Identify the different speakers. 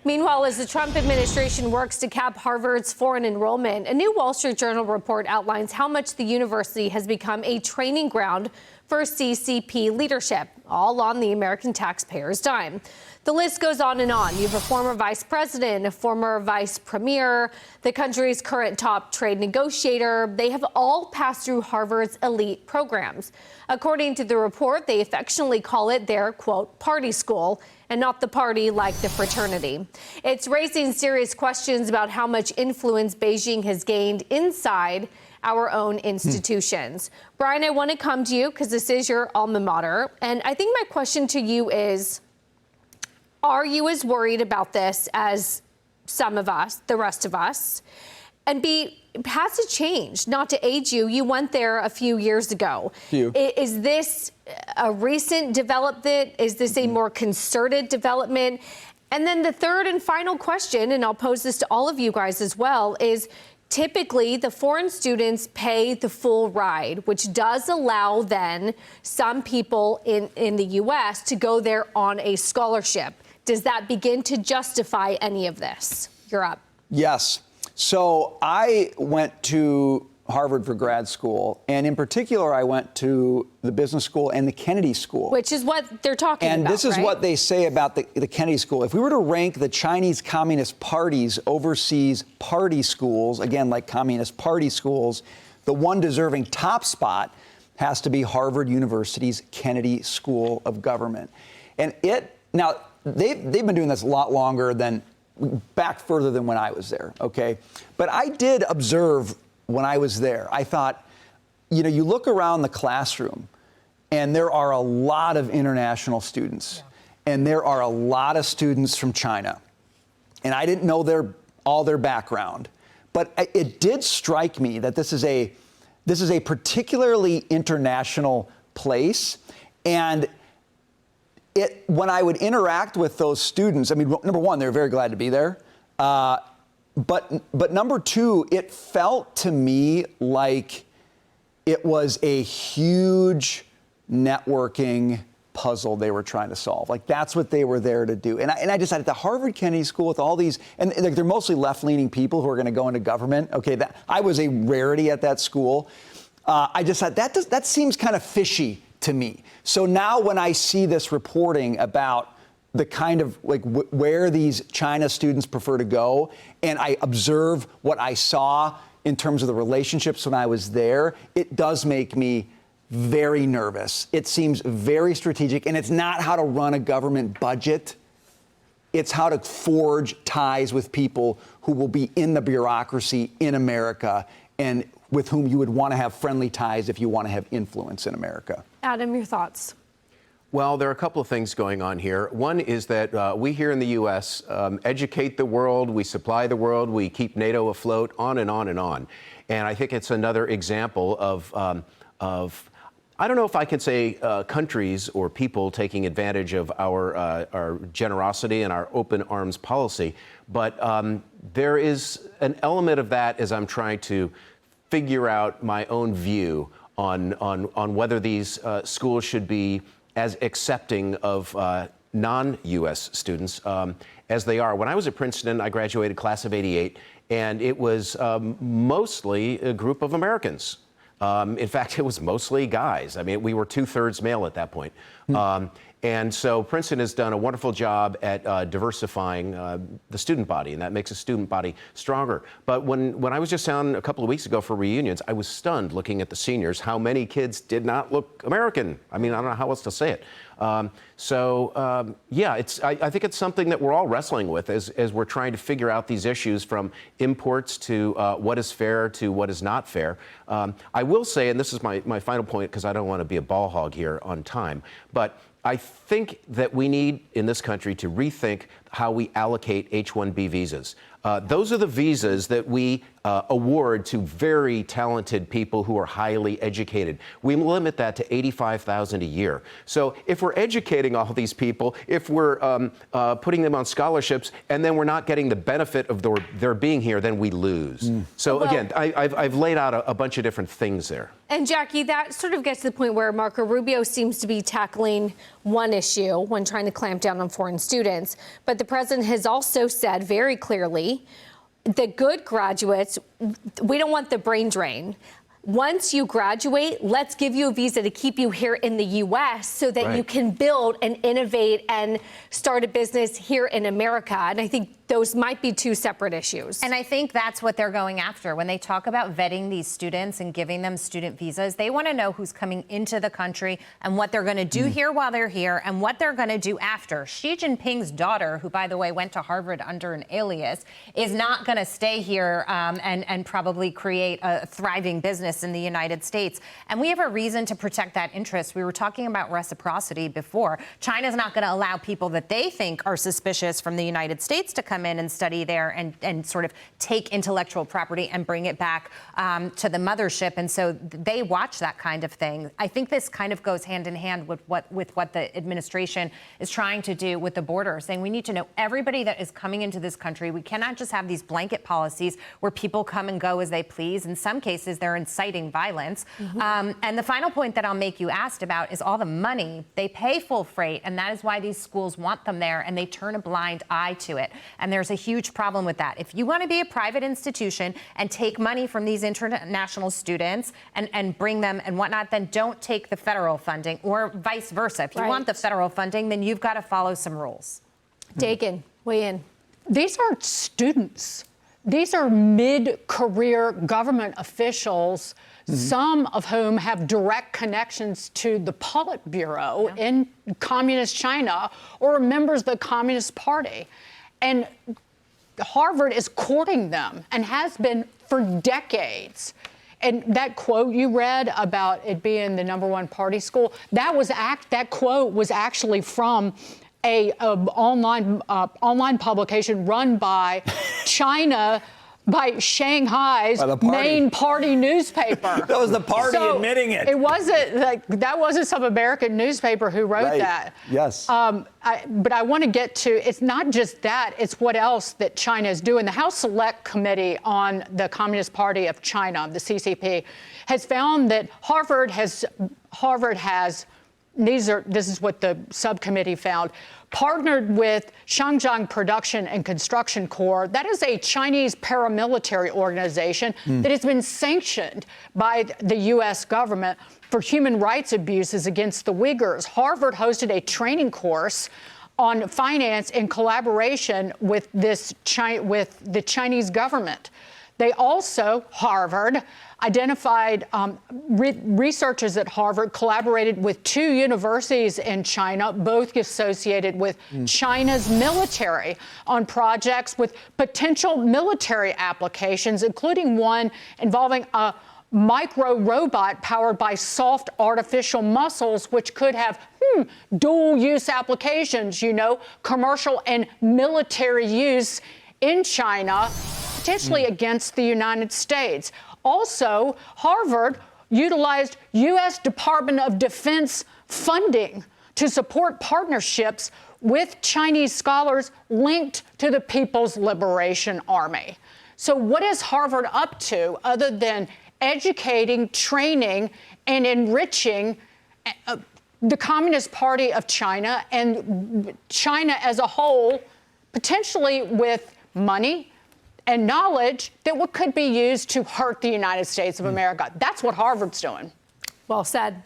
Speaker 1: Meanwhile, as the Trump administration works to cap Harvard's foreign enrollment, a new Wall Street Journal report outlines how much the university has become a training ground for CCP leadership, all on the American taxpayer's dime. The list goes on and on. You have a former vice president, a former vice premier, the country's current top trade negotiator. They have all passed through Harvard's elite programs. According to the report, they affectionately call it their, quote, party school, and not the party like the fraternity. It's raising serious questions about how much influence Beijing has gained inside our own institutions. Brian, I want to come to you because this is your alma mater. And I think my question to you is, are you as worried about this as some of us, the rest of us? And B, has it changed? Not to age you, you went there a few years ago. Is this a recent development? Is this a more concerted development? And then the third and final question, and I'll pose this to all of you guys as well, is typically the foreign students pay the full ride, which does allow then some people in the U.S. to go there on a scholarship. Does that begin to justify any of this? You're up.
Speaker 2: Yes. So I went to Harvard for grad school, and in particular, I went to the business school and the Kennedy School.
Speaker 1: Which is what they're talking about,
Speaker 2: And this is
Speaker 1: right?
Speaker 2: what they say about the Kennedy School. If we were to rank the Chinese Communist Party's overseas party schools, again, like Communist Party schools, the one deserving top spot has to be Harvard University's Kennedy School of Government. And now, they've been doing this a lot longer than, back further than when I was there, okay? But I did observe when I was there, I thought, you know, you look around the classroom and there are a lot of international students, and there are a lot of students from China. And I didn't know all their background, but it did strike me that this is a particularly international place. And when I would interact with those students, I mean, number one, they were very glad to be there. But number two, it felt to me like it was a huge networking puzzle they were trying to solve. Like, that's what they were there to do. And I decided at the Harvard Kennedy School with all these, and like, they're mostly left-leaning people who are going to go into government. Okay, I was a rarity at that school. I just thought that seems kind of fishy to me. So now when I see this reporting about the kind of like where these China students prefer to go, and I observe what I saw in terms of the relationships when I was there, it does make me very nervous. It seems very strategic, and it's not how to run a government budget. It's how to forge ties with people who will be in the bureaucracy in America and with whom you would want to have friendly ties if you want to have influence in America.
Speaker 1: Adam, your thoughts?
Speaker 3: Well, there are a couple of things going on here. One is that we here in the U.S. Educate the world, we supply the world, we keep NATO afloat, on and on and on. And I think it's another example of I don't know if I can say countries or people taking advantage of our generosity and our open arms policy, but there is an element of that as I'm trying to figure out my own view on whether these schools should be as accepting of non-U.S. students as they are. When I was at Princeton, I graduated class of '88, and it was mostly a group of Americans. In fact, it was mostly guys. I mean, we were 2/3 male at that point. And so Princeton has done a wonderful job at diversifying the student body, and that makes a student body stronger. But when I was just down a couple of weeks ago for reunions, I was stunned looking at the seniors, how many kids did not look American. I mean, I don't know how else to say it. Yeah, I think it's something that we're all wrestling with as we're trying to figure out these issues, from imports to what is fair to what is not fair. I will say, and this is my final point because I don't want to be a ball hog here on time, but I think that we need in this country to rethink how we allocate H-1B visas. Those are the visas that we award to very talented people who are highly educated. We limit that to $85,000 a year. So if we're educating all these people, if we're putting them on scholarships, and then we're not getting the benefit of their being here, then we lose. So again, I've laid out a bunch of different things there.
Speaker 1: And Jackie, that sort of gets to the point where Marco Rubio seems to be tackling one issue when trying to clamp down on foreign students. But the the president has also said very clearly, the good graduates, we don't want the brain drain. Once you graduate, let's give you a visa to keep you here in the U.S. so that you can build and innovate and start a business here in America. And I think those might be two separate issues.
Speaker 4: And I think that's what they're going after. When they talk about vetting these students and giving them student visas, they want to know who's coming into the country and what they're going to do here while they're here and what they're going to do after. Xi Jinping's daughter, who, by the way, went to Harvard under an alias, is not going to stay here and probably create a thriving business in the United States. And we have a reason to protect that interest. We were talking about reciprocity before. China's not going to allow people that they think are suspicious from the United States to come in and study there and sort of take intellectual property and bring it back to the mothership. And so they watch that kind of thing. I think this kind of goes hand in hand with what the administration is trying to do with the border, saying we need to know everybody that is coming into this country. We cannot just have these blanket policies where people come and go as they please. In some cases, they're inciting violence. And the final point that I'll make, you asked about, is all the money. They pay full freight, and that is why these schools want them there, and they turn a blind eye to it. And there's a huge problem with that. If you want to be a private institution and take money from these international students and bring them and whatnot, then don't take the federal funding, or vice versa. If you want the federal funding, then you've got to follow some rules.
Speaker 1: Dagan, weigh in.
Speaker 5: These aren't students. These are mid-career government officials, some of whom have direct connections to the Politburo in Communist China or are members of the Communist Party. And Harvard is courting them and has been for decades. And that quote you read about it being the #1 party school, that quote was actually from a online publication run by China, by Shanghai's main party newspaper.
Speaker 2: That was the party admitting it.
Speaker 5: It wasn't that wasn't some American newspaper who wrote that.
Speaker 2: Yes.
Speaker 5: But I want to get to, it's not just that, it's what else that China is doing. The House Select Committee on the Communist Party of China, the CCP, has found that Harvard has, this is what the subcommittee found, partnered with Shangjiang Production and Construction Corps. That is a Chinese paramilitary organization that has been sanctioned by the U.S. government for human rights abuses against the Uyghurs. Harvard hosted a training course on finance in collaboration with the Chinese government. They also, Harvard, identified, researchers at Harvard collaborated with 2 universities in China, both associated with China's military, on projects with potential military applications, including one involving a micro robot powered by soft artificial muscles, which could have dual use applications, commercial and military use in China, potentially against the United States. Also, Harvard utilized U.S. Department of Defense funding to support partnerships with Chinese scholars linked to the People's Liberation Army. So what is Harvard up to other than educating, training, and enriching the Communist Party of China and China as a whole, potentially with money and knowledge that could be used to hurt the United States of America? That's what Harvard's doing.
Speaker 1: Well said.